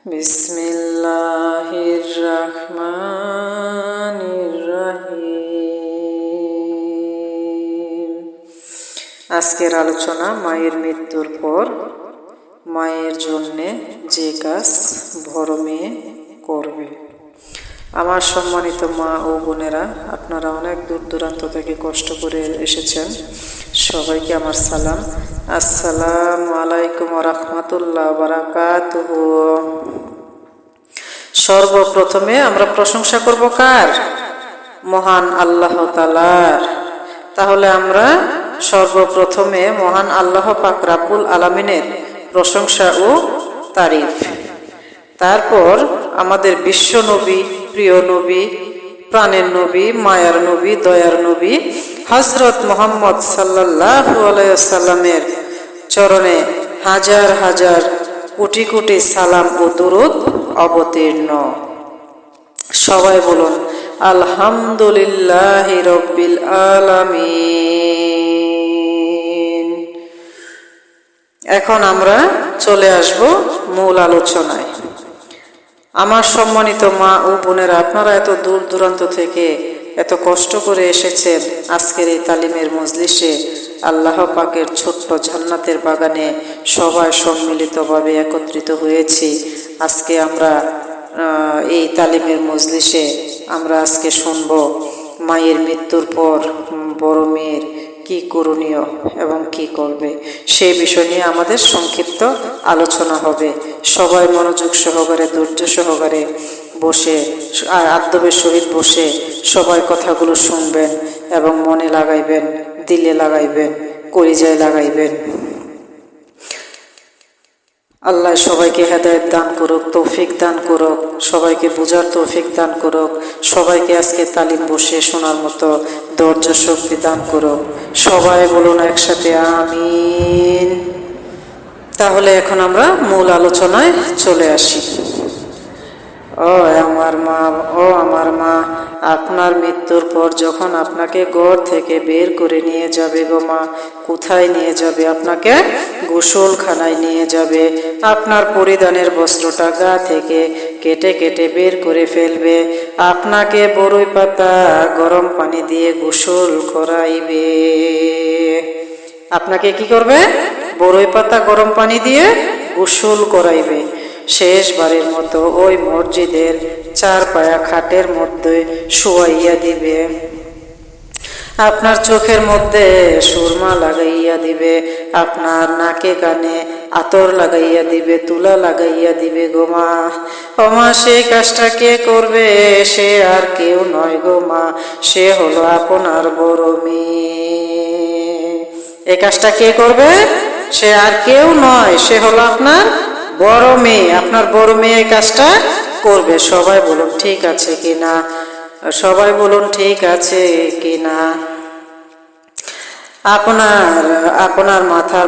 বিসমিল্লাহির রহমানির রহিম। আজকের আলোচনা মায়ের মৃত্যুর পর মায়ের জন্যে যে কাজ বড় মেয়ে করবে। আমার সম্মানিত মা ও বোনেরা, আপনারা অনেক দূর দূরান্ত থেকে কষ্ট করে এসেছেন। সবাইকে আমার সালাম। আসসালামু আলাইকুম ওয়া রাহমাতুল্লাহি ওয়া বারাকাতুহু। সর্বপ্রথমে আমরা প্রশংসা করব কার? মহান আল্লাহ তাআলার। তাহলে আমরা সর্বপ্রথমে মহান আল্লাহ পাক রাব্বুল আলামিনের প্রশংসা ও তারিফ, তারপর আমাদের বিশ্ব নবী, প্রিয় নবী, প্রাণের নবী, মায়ার নবী, দয়ার নবী হযরত মুহাম্মদ সাল্লাল্লাহু আলাইহি ওয়াসাল্লামের চরণে হাজার হাজার কোটি কোটি সালাম ও দরুদ অবতীর্ণ। সবাই বলুন আলহামদুলিল্লাহি রাব্বিল আলামিন। এখন আমরা চলে আসব মূল আলোচনায়। আমার সম্মানিত মা ও বোনেরা, আপনারা এত দূর দূরান্ত থেকে এত কষ্ট করে এসেছেন আজকের এই তালিমের মজলিসে। আল্লাহ পাকের ছোট্ট জান্নাতের বাগানে সবাই সম্মিলিতভাবে একত্রিত হয়েছি। আজকে আমরা এই তালিমের মজলিসে আমরা আজকে শুনব মায়ের মৃত্যুর পর বড় মেয়ের কি করণীয় এবং কি করবে, সেই বিষয় নিয়ে আমাদের সংক্ষিপ্ত আলোচনা হবে। সবাই মনোযোগ সহকারে, ধৈর্য সহকারে বসে, আদবের সহিত বসে সবাই কথাগুলো শুনবেন এবং মনে লাগাইবেন, দিলে লাগাইবেন, কলিজায় লাগাইবেন। আল্লাহ সবাইকে হেদায়েত দান করুক, তৌফিক দান করুক, সবাইকে বুঝার তৌফিক দান করুক, সবাইকে আজকে তালিম বসে শোনার মতো ধৈর্য শক্তি দান করুক। সবাই বলুন একসাথে আমিন। তাহলে এখন আমরা মূল আলোচনায় চলে আসি। ও আমার মা, আপনার মৃত্যুর পর যখন আপনাকে ঘর থেকে বের করে নিয়ে যাবে গো মা, কোথায় নিয়ে যাবে? আপনাকে গোসলখানায় নিয়ে যাবে। আপনার পরিধানের বস্ত্রটা গা থেকে কেটে কেটে বের করে ফেলবে। আপনাকে বরই পাতা গরম পানি দিয়ে গোসল করাইবে। আপনাকে কি করবে? বরই পাতা গরম পানি দিয়ে গোসল করাইবে। শেষবারের মতো ওই মসজিদের চার পায়া খাটের মধ্যে শোয়াইয়া দিবে। আপনার চোখের মধ্যে সুরমা লাগাইয়া দিবে, আপনার নাকে কানে আতর লাগাইয়া দিবে, তুলা লাগাইয়া দিবে গো মা। ও মা, সেই কাজটা কে করবে? সে আর কেউ নয় গো মা, সে হলো আপনার বড় মেয়ে। এই কাজটা কে করবে? সে আর কেউ নয়, সে হলো আপনার বড় মেয়ে। আপনার বড় মেয়ে এই কাজটা করবে। সবাই বলুন ঠিক আছে কিনা, সবাই বলুন ঠিক আছে কিনা। আপনার মাথার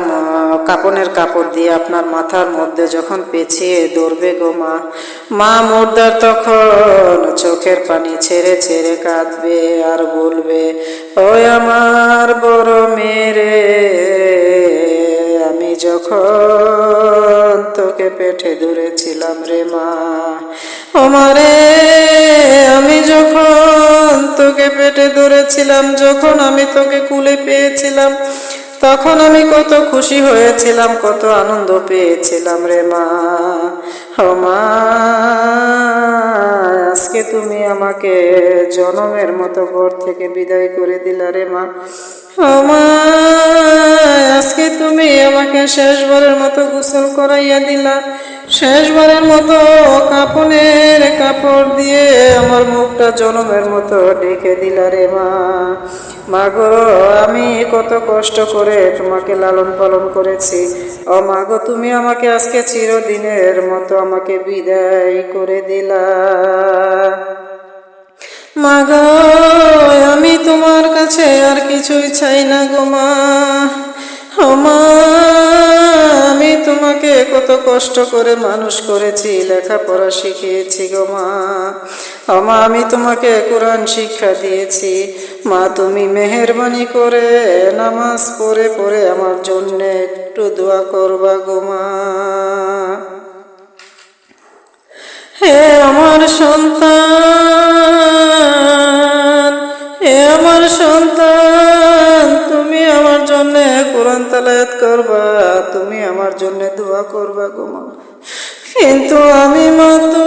কাপনের কাপড় দিয়ে আপনার মাথার মধ্যে যখন পেঁচিয়ে ধরবে গো মা, মা মুর্দার তখন চোখের পানি ছেড়ে ছেড়ে কাঁদবে আর বলবে, ওই আমার বড় মেয়ে, আমি যখন তোকে পেটে ধরেছিলাম রে মা, ও মারে, আমি যখন তোকে পেটে ধরেছিলাম, যখন আমি তোকে কুলে পেয়েছিলাম, তখন আমি কত খুশি হয়েছিলাম, কত আনন্দ পেয়েছিলাম রে মা। ও মা, আজকে তুমি আমাকে জনমের মতো ঘর থেকে বিদায় করে দিলা রে মা। ও মা, আজকে তুমি আমাকে শেষবারের মতো গোসল করাইয়া দিলা, শেষবারের মতো কাপনের কাপড় দিয়ে আমার মুখটা জনমের মতো ঢেকে দিলা রে মা। মা গো, আমি কত কষ্ট করে তোমাকে লালন পালন করেছি। ও মা গো, তুমি আমাকে আজকে চিরদিনের মতো আমাকে বিদায় করে দিলা। মা গো, আমি তোমার কাছে আর কিছুই চাই না গো মা। ও মা, আমি তোমাকে কত কষ্ট করে মানুষ করেছি, লেখাপড়া শিখিয়েছি গো মা। ও মা, আমি তোমাকে কোরআন শিক্ষা দিয়েছি। মা, তুমি মেহেরবানি করে নামাজ পড়ে পড়ে আমার জন্য একটু দোয়া করবা গো মা। হে আমার সন্তান, হে আমার সন্তান, তুমি আমার জন্য কোরআন তেলাওয়াত করবা, তুমি আমার জন্য দোয়া করবা গো মা। কিন্তু আমি মা তো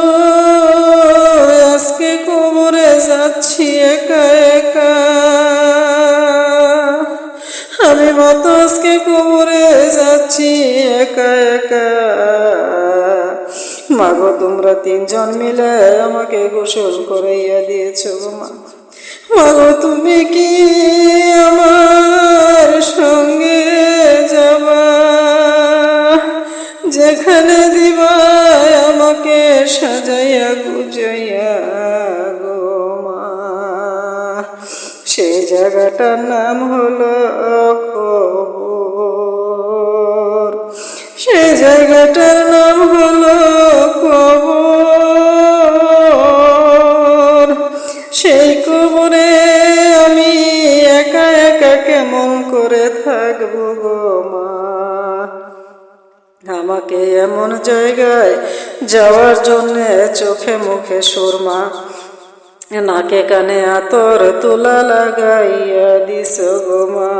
আজকে কবরে যাচ্ছি একা একা, আমি মা তো আজকে কবরে যাচ্ছি একা একা। মাগো তোমরা তিনজন মিলে আমাকে গোসল করাইয়া দিয়েছ গো মা। মাগো তুমি কি আমার সঙ্গে যাবা, যেখানে দিবা আমাকে সাজাইয়া গুজাইয়া গো মা। সেই জায়গাটার নাম হলো কবর, সেই জায়গাটার নাম হলো কবর। সেই কবরে আমি একা একা কেমন করে থাকবো গো মা। আমাকে এমন জায়গায় যাওয়ার জন্যে চোখে মুখে সুরমা, নাকে কানে আতর তুলা লাগাইয়া দিস গো মা।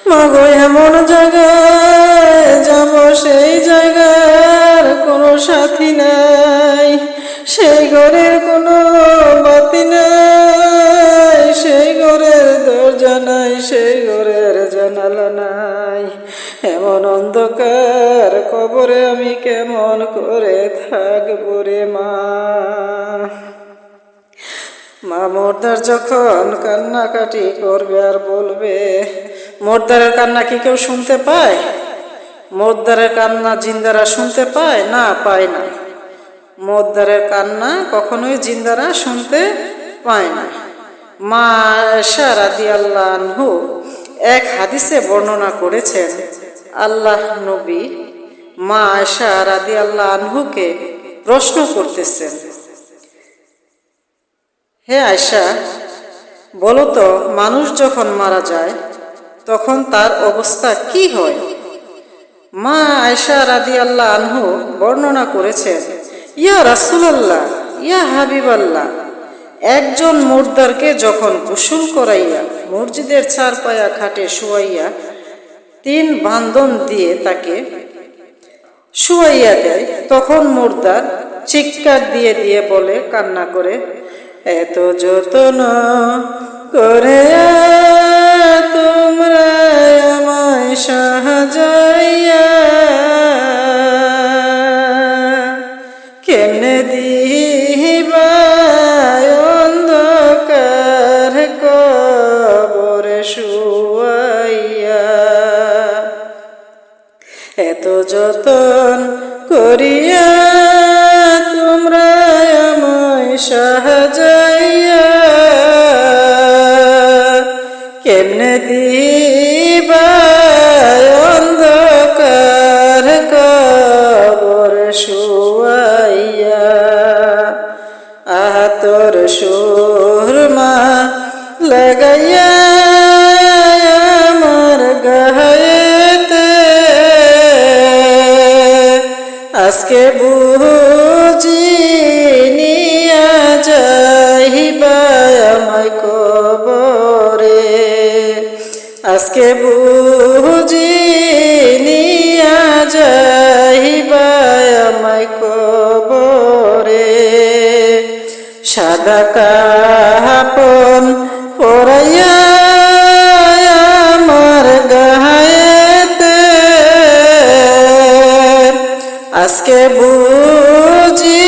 মাগো এমন জায়গায় যাব, সেই জায়গার কোনো সাথী নাই, সেই ঘরের কোনো বাতি নাই, সেই ঘরের দরজা নাই, সেই ঘরের জানালা নাই। এমন অন্ধকার কবরে আমি কেমন করে থাকবো রে মা। মা মোরদার যখন কান্নাকাটি করবে আর বলবে, মোরদারের কান্না কি কেউ শুনতে পায়? মোরদারের কান্না জিন্দারা শুনতে পায় না? পায় না। মোরদারের কান্না কখনোই জিন্দারা শুনতে পায় না। মা আয়েশা রাদিয়াল্লাহু আনহু এক হাদিসে বর্ণনা করেছেন, আল্লাহ নবী মা আয়েশা রাদিয়াল্লাহু আনহুকে প্রশ্ন করতেছেন, হে আয়েশা, বলো তো মানুষ যখন মারা যায় তখন তার অবস্থা কি হয়? মা আয়েশা রাদিয়াল্লাহু আনহু বর্ণনা করেছেন, ইয়া রাসূলুল্লাহ, ইয়া হাবিবাল্লাহ, একজন মুর্দারকে যখন গোসল করাইয়া মসজিদের চারপায়া খাটে শুয়াইয়া 3 বান্ধন দিয়ে তাকে শুয়াইয়া দেয়, তখন মুর্দার চিৎকার দিয়ে দিয়ে বলে, কান্না করে, এত যত্ন করে তোমরা আমায় সাজাইয়া, কেমনে দিবা অন্ধকার কবরে শুয়াইয়া। এত যতন করিয়া তোমরা আমায় সাজাইয়া, কেমনে দিবা অন্ধকার কবরে শুয়াইয়া। আতর সুরমা লাগাইয়া আমার গায়েতে, আজকে বুঝি নিয়া যাইবা আমায় কবরে, আজকে বুঝি নিয়া যাইবা আমায় কবরে। সাদা কাপন পরাইয়া আমার গায়েতে, আজকে বুঝি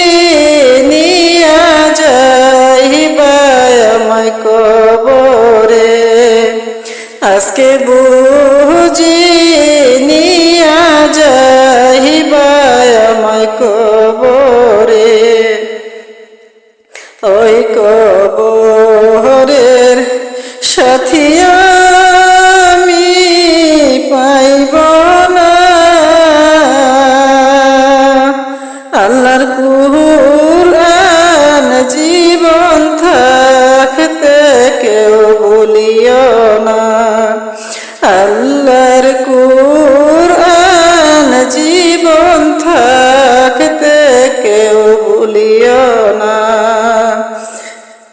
নিয়া যাইবা আমায় কবরে, আজকে বুঝি নিয়া যাইবা আমায় কবরে। ওই কবরের সাথী আমি পাইব না, আল্লাহর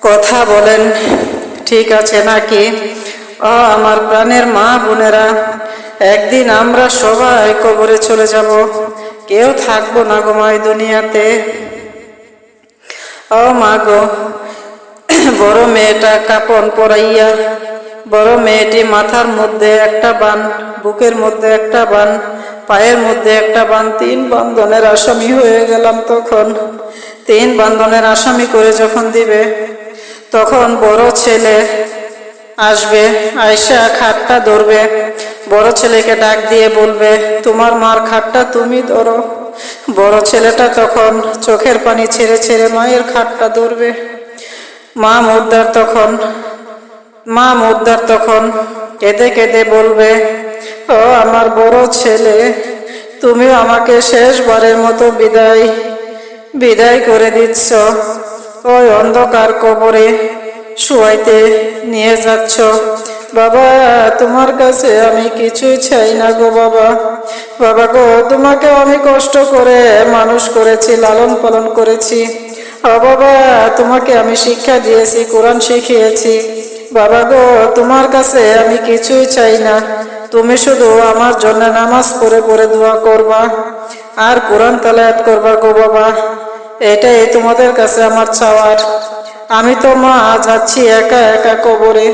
কথা বলেন, ঠিক আছে নাকি? ও আমার প্রাণের মা বোনেরা, একদিন আমরা সবাই কবরে চলে যাব, কেউ থাকবো না গো মা এই দুনিয়াতে। ও মা গো, বড় মেয়েটা কাপন পরাইয়া, বড় মেয়েটি মাথার মধ্যে একটা বান, বুকের মধ্যে একটা বান, পায়ের মধ্যে একটা বান, 3 বন্ধনের আসামি হয়ে গেলাম। তখন 3 বন্ধনের আসামি করে যখন দিবে, তখন বড় ছেলে আসবে, আয়সা খাটটা ধরবে, বড় ছেলেকে ডাক দিয়ে বলবে, তোমার মার খাটটা তুমি ধরো। বড় ছেলেটা তখন চোখের পানি ছেড়ে ছেড়ে মায়ের খাটটা ধরবে। মা মুদ্দার তখন কেঁদে কেঁদে বলবে, ও আমার বড় ছেলে, তুমি আমাকে শেষবারের মতো বিদায় করে দিচ্ছ, ওই অন্ধকার কবরে শুয়াইতে নিয়ে যাচ্ছ। বাবা, তোমার কাছে আমি কিছুই চাই না গো বাবা। বাবা গো, তোমাকে আমি কষ্ট করে মানুষ করেছি, লালন পালন করেছি। ও বাবা, তোমাকে আমি শিক্ষা দিয়েছি, কোরআন শিখিয়েছি। বাবা গো, তোমার কাছে আমি কিছুই চাই না, তুমি শুধু আমার জন্য নামাজ পড়ে পড়ে দোয়া করবা আর কোরআন তেলাওয়াত করবা গো বাবা, এটাই তোমাদের কাছে আমার চাওয়ার। আমি তো মা যাচ্ছি একা একা কবরে।